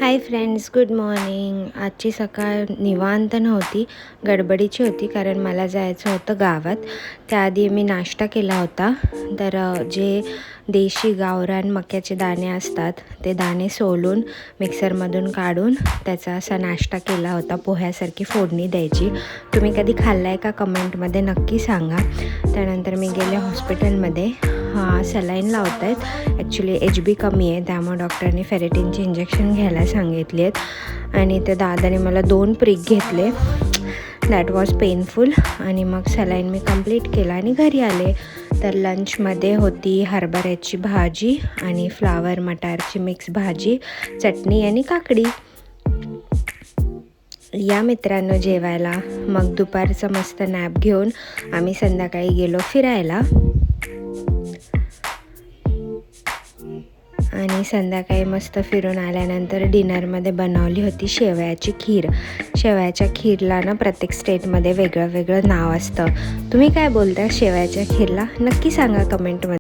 Hi friends, good morning. आजची सकाळ निवांत नव्हती, गडबडीची होती कारण मला जायचं होतं गावात. त्याआधी मी नाश्ता केला होता. तर जे देशी गावरान मक्याचे दाणे असतात ते दाणे सोलून मिक्सरमधून काढून त्याचा असा नाश्ता केला होता. पोह्यासारखी फोडणी द्यायची. तुम्ही कधी खाल्ला आहे का कमेंटमध्ये नक्की सांगा. त्यानंतर मी गेले हॉस्पिटलमध्ये. सलाईन लावत आहेत. ॲक्च्युली HB कमी आहे, त्यामुळे डॉक्टरने फेरेटिनचे इंजेक्शन घ्यायला सांगितले आहेत. आणि त्या दादाने मला 2 प्रिक घेतले. That was painful. आणि मग सलाईन मी कंप्लीट केला आणि घरी आले. तर लंचमध्ये होती हरभऱ्याची भाजी आणि फ्लावर मटारची मिक्स भाजी, चटणी आणि काकडी. या मित्रांनो जेवायला. मग दुपारचं मस्त नॅप घेऊन आम्ही संध्याकाळी गेलो फिरायला. आणि संध्याकाळी मस्त फिरून आल्यानंतर डिनरमध्ये बनवली होती शेवयाची खीर. शेवयाच्या खीरला ना प्रत्येक स्टेटमध्ये वेगळं वेगळं नाव असतं. तुम्ही काय बोलता शेवयाच्या खीरला? नक्की सांगा कमेंटमध्ये.